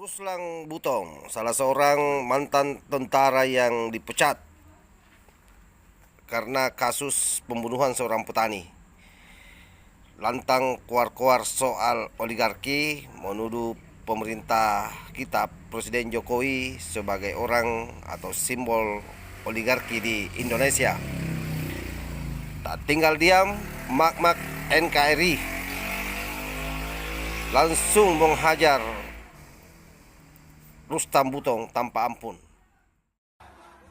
Ruslan Butong, salah seorang mantan tentara yang dipecat karena kasus pembunuhan seorang petani. Lantang keluar-keluar soal oligarki, menuduh pemerintah kita, Presiden Jokowi, sebagai orang atau simbol oligarki di Indonesia. Tak tinggal diam, mak-mak NKRI langsung menghajar Ruslan Butong tanpa ampun.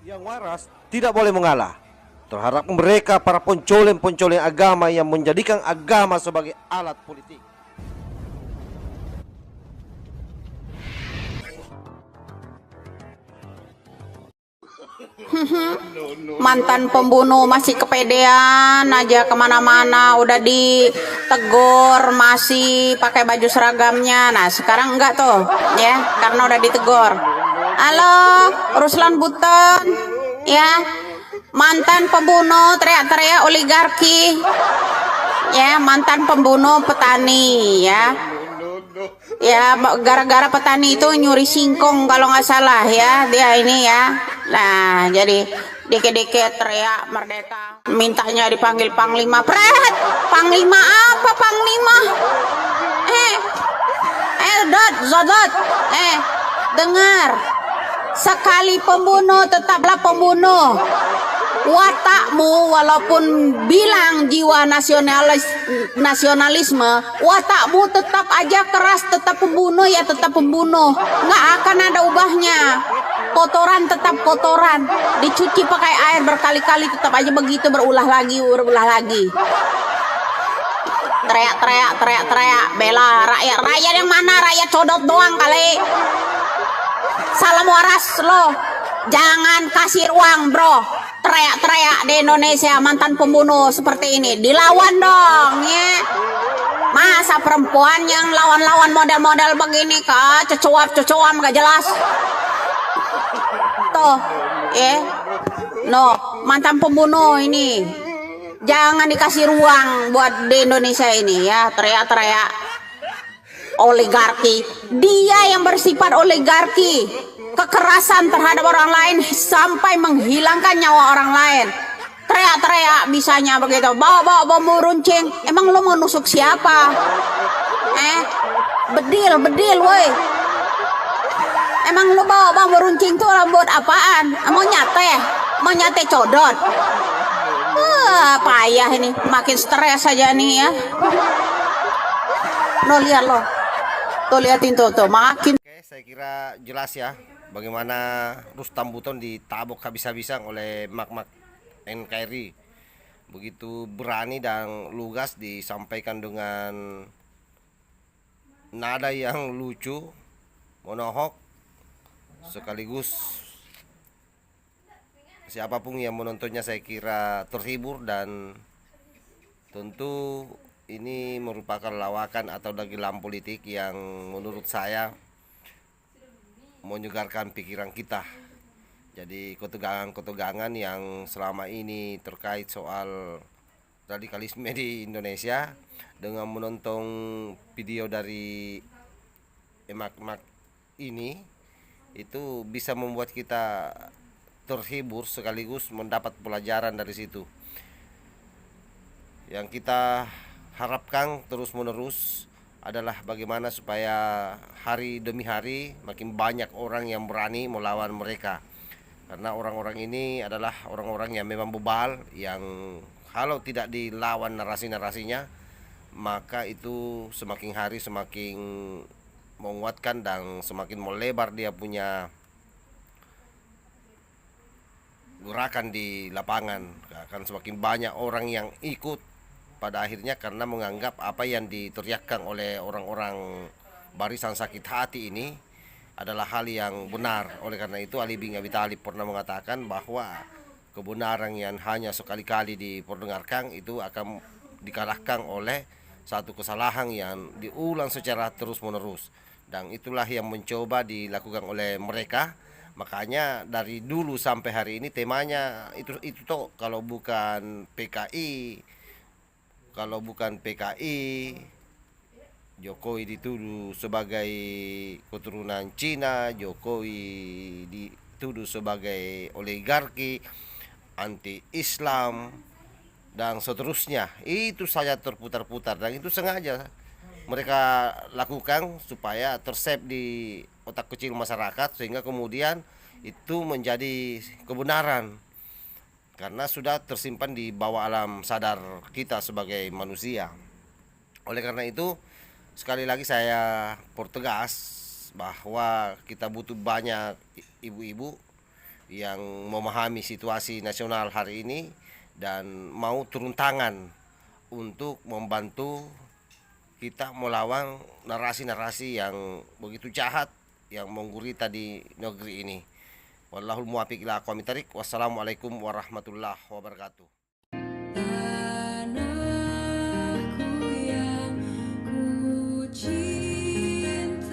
Yang waras tidak boleh mengalah terhadap mereka para pencoleng-pencoleng agama yang menjadikan agama sebagai alat politik. Mantan pembunuh masih kepedean aja kemana-mana, udah ditegur masih pakai baju seragamnya. Nah sekarang enggak tuh ya, karena udah ditegur. Halo Ruslan Butong ya, mantan pembunuh teriak-teriak oligarki ya, mantan pembunuh petani ya, gara-gara petani itu nyuri singkong kalau nggak salah ya, dia ini ya. Nah jadi dikit-dikit teriak merdeka, mintanya dipanggil panglima. Pret, panglima apa panglima? Zodot, dengar, sekali pembunuh tetaplah pembunuh. Watakmu walaupun bilang jiwa nasionalisme, watakmu tetap aja keras, tetap pembunuh ya tetap pembunuh, nggak akan ada ubahnya. Kotoran tetap kotoran, dicuci pakai air berkali-kali tetap aja begitu, berulah lagi. Teriak, bela rakyat yang mana? Rakyat codot doang kali. Salam waras lo, jangan kasih ruang bro. Teriak-teriak di Indonesia, mantan pembunuh seperti ini dilawan dong ya. Masa perempuan yang lawan-lawan model-model begini kah, cecuap gak jelas tuh ya. No, mantan pembunuh ini jangan dikasih ruang buat di Indonesia ini ya. Teriak-teriak oligarki, dia yang bersifat oligarki, kekerasan terhadap orang lain sampai menghilangkan nyawa orang lain. Teriak-teriak bisanya begitu, bawa bambu runcing. Emang lo mau nusuk siapa? Bedil woi. Emang lo bawa bambu runcing tuh buat apaan? Mau nyate codot. Payah ini, makin stres aja nih ya. Lihat lo, tuh liatin tuh makin. Oke, saya kira jelas ya bagaimana Ruslan Butong ditabok habis-habisan oleh mak-mak NKRI. Begitu berani dan lugas disampaikan dengan nada yang lucu, monohok, sekaligus siapapun yang menontonnya saya kira terhibur, dan tentu ini merupakan lawakan atau dagelan politik yang menurut saya menyegarkan pikiran kita. Jadi ketegangan-ketegangan yang selama ini terkait soal radikalisme di Indonesia, dengan menonton video dari emak-emak ini, itu bisa membuat kita terhibur sekaligus mendapat pelajaran dari situ. Yang kita harapkan terus-menerus adalah bagaimana supaya hari demi hari makin banyak orang yang berani melawan mereka. Karena orang-orang ini adalah orang-orang yang memang bebal, yang kalau tidak dilawan narasi-narasinya, maka itu semakin hari semakin menguatkan dan semakin melebar dia punya gerakan di lapangan. Akan semakin banyak orang yang ikut pada akhirnya karena menganggap apa yang diteriakkan oleh orang-orang barisan sakit hati ini adalah hal yang benar. Oleh karena itu Ali bin Abi Thalib pernah mengatakan bahwa kebenaran yang hanya sekali-kali diperdengarkan itu akan dikalahkan oleh satu kesalahan yang diulang secara terus-menerus. Dan itulah yang mencoba dilakukan oleh mereka. Makanya dari dulu sampai hari ini temanya itu toh, kalau bukan PKI Jokowi dituduh sebagai keturunan Cina, Jokowi dituduh sebagai oligarki, anti-Islam, dan seterusnya. Itu saja terputar-putar dan itu sengaja mereka lakukan supaya tersep di otak kecil masyarakat sehingga kemudian itu menjadi kebenaran karena sudah tersimpan di bawah alam sadar kita sebagai manusia. Oleh karena itu, sekali lagi saya pertegas bahwa kita butuh banyak ibu-ibu yang memahami situasi nasional hari ini dan mau turun tangan untuk membantu kita melawan narasi-narasi yang begitu jahat yang menggurita di negeri ini. Wallahul muwaffiq ila aqwamit thariq. Wassalamualaikum warahmatullahi wabarakatuh. Tanahku yang ku cintai.